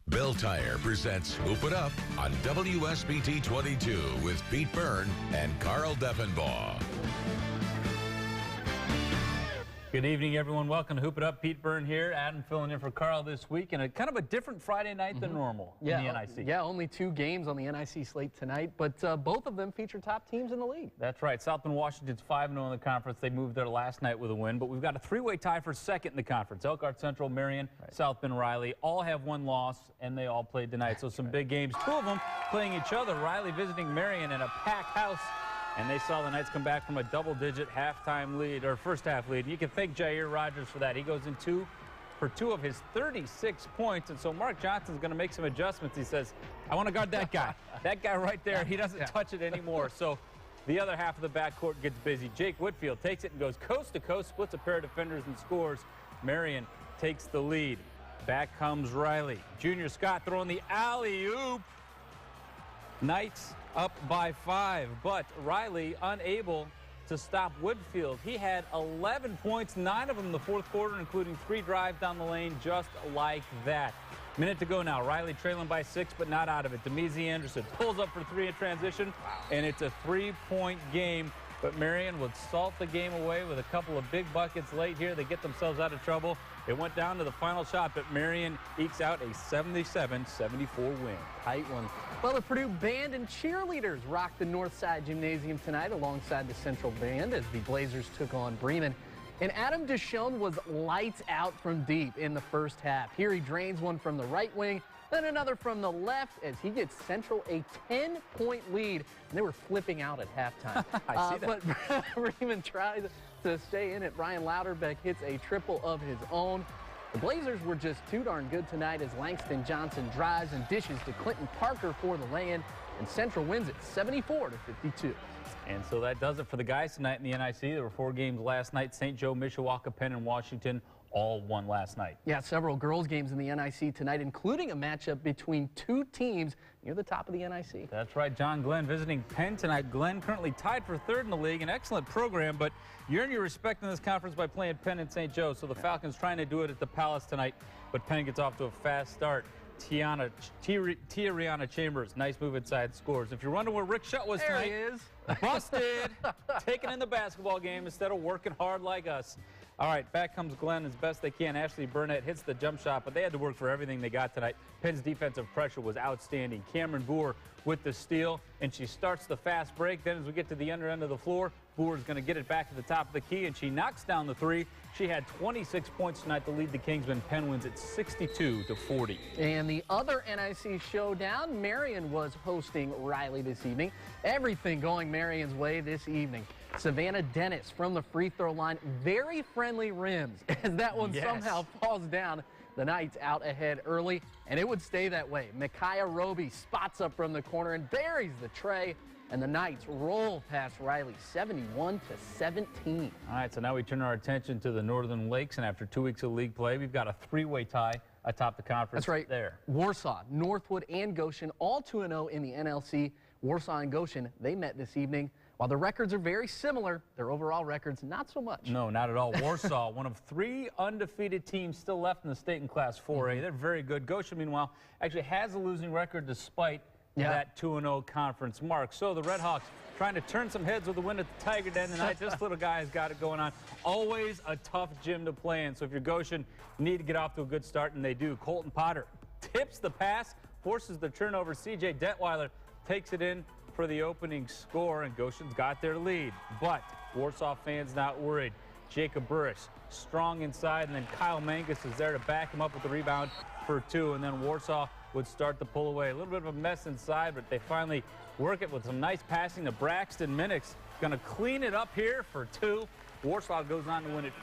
Bill Tire presents Hoop It Up on WSBT-22 with Pete Byrne and Carl Deffenbaugh. Good evening, everyone. Welcome to Hoop It Up. Pete Byrne here. Adam filling in for Carl this week, and a kind of a different Friday night than normal in the NIC. Yeah, only 2 games on the NIC slate tonight, but both of them feature top teams in the league. That's right. South Bend Washington's 5-0 in the conference. They moved there last night with a win, but we've got a 3-way tie for second in the conference. Elkhart Central, Marion, South Bend, Riley all have 1 loss, and they all played tonight. So some big games. 2 of them playing each other. Riley visiting Marion in a packed house. And they saw the Knights come back from a double-digit halftime lead, or first-half lead. You can thank Jair Rogers for that. He goes in for 2 of his 36 points. And so Mark Johnson's going to make some adjustments. He says, I want to guard that guy. That guy right there, he doesn't touch it anymore. So the other half of the backcourt gets busy. Jake Whitfield takes it and goes coast to coast, splits a pair of defenders and scores. Marion takes the lead. Back comes Riley. Junior Scott throwing the alley-oop. Knights up by 5, but Riley unable to stop Whitfield. He had 11 points, 9 of them in the fourth quarter, including 3 drives down the lane just like that. Minute to go now. Riley trailing by 6, but not out of it. Demezy Anderson pulls up for 3 in transition, and it's a 3-point game. But Marion would salt the game away with a couple of big buckets late here. They get themselves out of trouble. It went down to the final shot, but Marion ekes out a 77-74 win. Tight one. Well, the Purdue Band and Cheerleaders rocked the Northside Gymnasium tonight alongside the Central Band as the Blazers took on Bremen. And Adam Derengowski was lights out from deep in the first half. Here he drains one from the right wing, then another from the left as he gets Central a 10-point lead. And they were flipping out at halftime. I see that. But Bremen tries to stay in it. Brian Louderbeck hits a triple of his own. The Blazers were just too darn good tonight as Langston Johnson drives and dishes to Clinton Parker for the lay-in. And Central wins it 74-52. And so that does it for the guys tonight in the NIC. There were 4 games last night. St. Joe, Mishawaka, Penn, and Washington all won last night. Yeah, several girls games in the NIC tonight, including a matchup between 2 teams near the top of the NIC. That's right. John Glenn visiting Penn tonight. Glenn currently tied for 3rd in the league. An excellent program, but you earn your respect in this conference by playing Penn and St. Joe. So the Falcons trying to do it at the Palace tonight, but Penn gets off to a fast start. Tiariana Chambers, nice move inside, scores. If you're wondering where Rick Shutt was tonight, there he is. Busted, taking in the basketball game instead of working hard like us. All right, back comes Glenn as best they can. Ashley Burnett hits the jump shot, but they had to work for everything they got tonight. Penn's defensive pressure was outstanding. Cameron Boer with the steal, and she starts the fast break. Then as we get to the under end of the floor, Boer's going to get it back to the top of the key, and she knocks down the 3. She had 26 points tonight to lead the Kingsmen. Penn wins it 62-40. And the other NIC showdown, Marion was hosting Riley this evening. Everything going Marion's way this evening. Savannah Dennis from the free throw line, very friendly rims as that one somehow falls down. The Knights out ahead early, and it would stay that way. Micaiah Roby spots up from the corner and buries the tray, and the Knights roll past Riley 71-17. All right, so now we turn our attention to the Northern Lakes, and after 2 weeks of league play, we've got a 3-way tie atop the conference. That's right. There. Warsaw, Northwood, and Goshen, all 2-0 in the NLC. Warsaw and Goshen, they met this evening. While the records are very similar, their overall records not so much. No, not at all. Warsaw, one of 3 undefeated teams still left in the state in Class 4A. They're very good. Goshen, meanwhile, actually has a losing record despite that 2-0 conference mark. So the Redhawks trying to turn some heads with a win at the Tiger Den tonight. This little guy has got it going on. Always a tough gym to play in. So if you're Goshen, you need to get off to a good start, and they do. Colton Potter tips the pass, forces the turnover. C.J. Detweiler takes it in for the opening score, and Goshen's got their lead. But Warsaw fans not worried. Jacob Burris strong inside, and then Kyle Mangus is there to back him up with the rebound for 2, and then Warsaw would start to pull away. A little bit of a mess inside, but they finally work it with some nice passing to Braxton Minix. Going to clean it up here for 2. Warsaw goes on to win it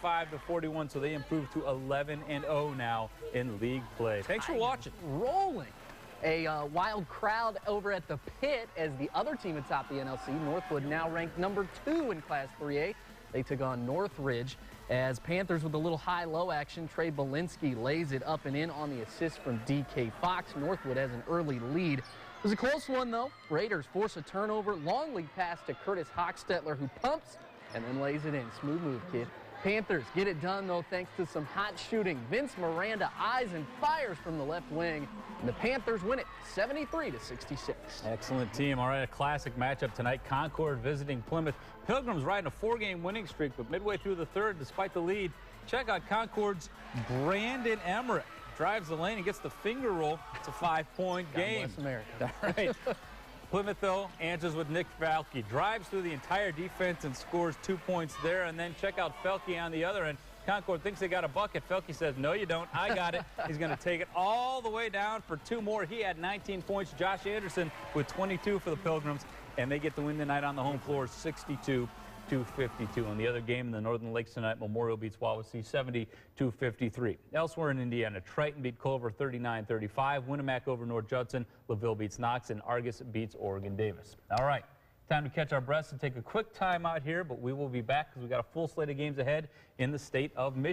55-41, so they improve to 11-0 now in league play. Thanks for watching. Rolling. A wild crowd over at the pit as the other team atop the NLC, Northwood, now ranked number 2 in Class 3A. They took on Northridge as Panthers with a little high-low action. Trey Belinsky lays it up and in on the assist from D.K. Fox. Northwood has an early lead. It was a close one, though. Raiders force a turnover. Long lead pass to Curtis Hochstetler, who pumps and then lays it in. Smooth move, kid. Panthers get it done, though, thanks to some hot shooting. Vince Miranda eyes and fires from the left wing, and the Panthers win it 73-66. Excellent team. All right, a classic matchup tonight. Concord visiting Plymouth. Pilgrims riding a 4-game winning streak, but midway through the third, despite the lead, check out Concord's Brandon Emmerich. Drives the lane and gets the finger roll. It's a 5-point game. God bless America. All right. Plymouth, though, answers with Nick Falke. Drives through the entire defense and scores 2 points there. And then check out Falke on the other end. Concord thinks they got a bucket. Falke says, no, you don't. I got it. He's going to take it all the way down for 2 more. He had 19 points. Josh Anderson with 22 for the Pilgrims. And they get the win tonight on the home floor, 62-52. On the other game in the Northern Lakes tonight, Memorial beats Wawasee 70-53. Elsewhere in Indiana, Triton beat Culver 39-35. Winnemac over North Judson. LaVille beats Knox, and Argus beats Oregon Davis. All right, time to catch our breaths and take a quick time out here, but we will be back because we got a full slate of games ahead in the state of Michigan.